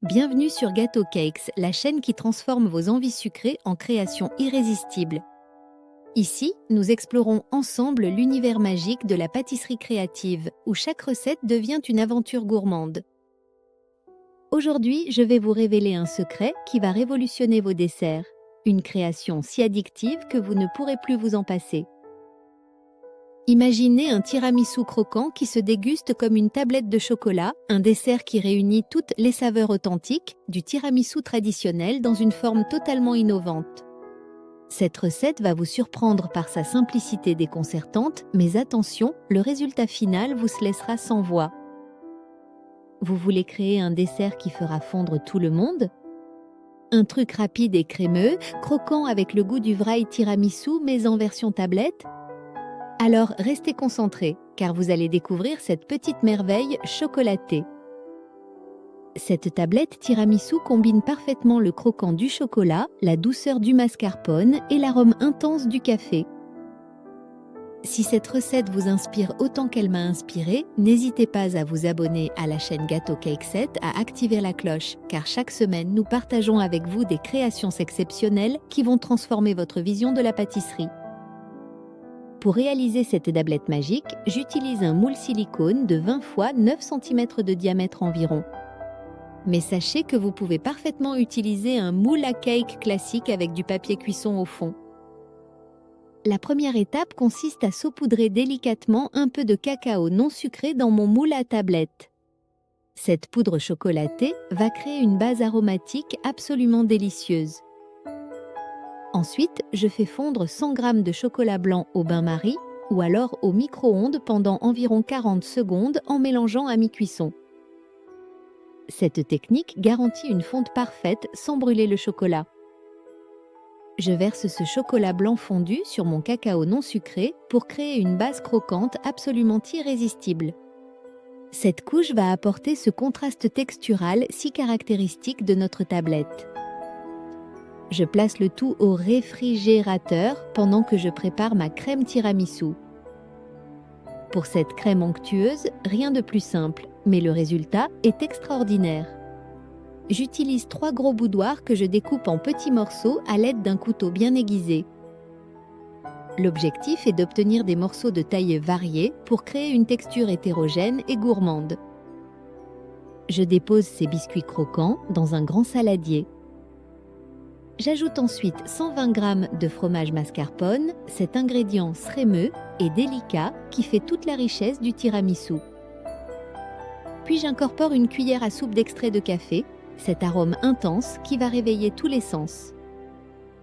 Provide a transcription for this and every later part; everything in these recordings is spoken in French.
Bienvenue sur Gâteau Cakes, la chaîne qui transforme vos envies sucrées en créations irrésistibles. Ici, nous explorons ensemble l'univers magique de la pâtisserie créative, où chaque recette devient une aventure gourmande. Aujourd'hui, je vais vous révéler un secret qui va révolutionner vos desserts, une création si addictive que vous ne pourrez plus vous en passer. Imaginez un tiramisu croquant qui se déguste comme une tablette de chocolat, un dessert qui réunit toutes les saveurs authentiques du tiramisu traditionnel dans une forme totalement innovante. Cette recette va vous surprendre par sa simplicité déconcertante, mais attention, le résultat final vous laissera sans voix. Vous voulez créer un dessert qui fera fondre tout le monde ? Un truc rapide et crémeux, croquant avec le goût du vrai tiramisu mais en version tablette ? Alors restez concentrés, car vous allez découvrir cette petite merveille chocolatée. Cette tablette tiramisu combine parfaitement le croquant du chocolat, la douceur du mascarpone et l'arôme intense du café. Si cette recette vous inspire autant qu'elle m'a inspiré, n'hésitez pas à vous abonner à la chaîne Gâteau Cake 7, à activer la cloche, car chaque semaine nous partageons avec vous des créations exceptionnelles qui vont transformer votre vision de la pâtisserie. Pour réaliser cette tablette magique, j'utilise un moule silicone de 20 x 9 cm de diamètre environ. Mais sachez que vous pouvez parfaitement utiliser un moule à cake classique avec du papier cuisson au fond. La première étape consiste à saupoudrer délicatement un peu de cacao non sucré dans mon moule à tablette. Cette poudre chocolatée va créer une base aromatique absolument délicieuse. Ensuite, je fais fondre 100 g de chocolat blanc au bain-marie ou alors au micro-ondes pendant environ 40 secondes en mélangeant à mi-cuisson. Cette technique garantit une fonte parfaite sans brûler le chocolat. Je verse ce chocolat blanc fondu sur mon cacao non sucré pour créer une base croquante absolument irrésistible. Cette couche va apporter ce contraste textural si caractéristique de notre tablette. Je place le tout au réfrigérateur pendant que je prépare ma crème tiramisu. Pour cette crème onctueuse, rien de plus simple, mais le résultat est extraordinaire. J'utilise 3 gros boudoirs que je découpe en petits morceaux à l'aide d'un couteau bien aiguisé. L'objectif est d'obtenir des morceaux de taille variée pour créer une texture hétérogène et gourmande. Je dépose ces biscuits croquants dans un grand saladier. J'ajoute ensuite 120 g de fromage mascarpone, cet ingrédient crémeux et délicat qui fait toute la richesse du tiramisu. Puis j'incorpore une cuillère à soupe d'extrait de café, cet arôme intense qui va réveiller tous les sens.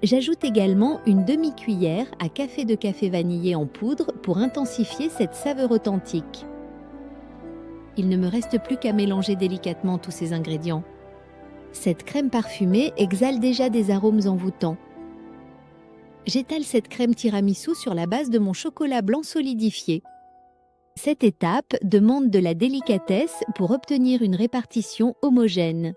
J'ajoute également une demi-cuillère à café de café vanillé en poudre pour intensifier cette saveur authentique. Il ne me reste plus qu'à mélanger délicatement tous ces ingrédients. Cette crème parfumée exhale déjà des arômes envoûtants. J'étale cette crème tiramisu sur la base de mon chocolat blanc solidifié. Cette étape demande de la délicatesse pour obtenir une répartition homogène.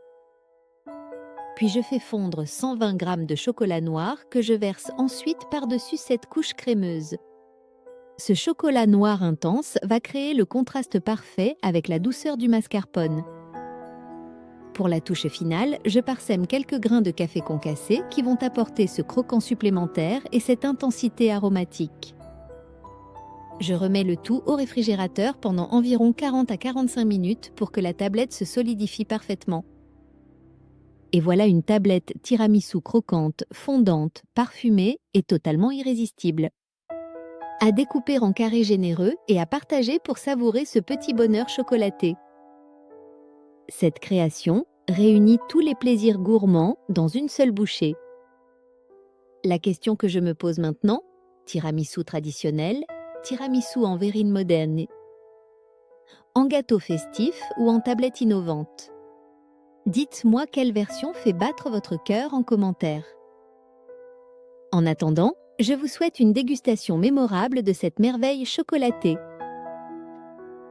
Puis je fais fondre 120 g de chocolat noir que je verse ensuite par-dessus cette couche crémeuse. Ce chocolat noir intense va créer le contraste parfait avec la douceur du mascarpone. Pour la touche finale, je parsème quelques grains de café concassé qui vont apporter ce croquant supplémentaire et cette intensité aromatique. Je remets le tout au réfrigérateur pendant environ 40 à 45 minutes pour que la tablette se solidifie parfaitement. Et voilà une tablette tiramisu croquante, fondante, parfumée et totalement irrésistible. À découper en carrés généreux et à partager pour savourer ce petit bonheur chocolaté. Cette création réunit tous les plaisirs gourmands dans une seule bouchée. La question que je me pose maintenant, tiramisu traditionnel, tiramisu en verrine moderne, en gâteau festif ou en tablette innovante? Dites-moi quelle version fait battre votre cœur en commentaire. En attendant, je vous souhaite une dégustation mémorable de cette merveille chocolatée.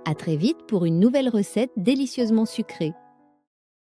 À très vite pour une nouvelle recette délicieusement sucrée.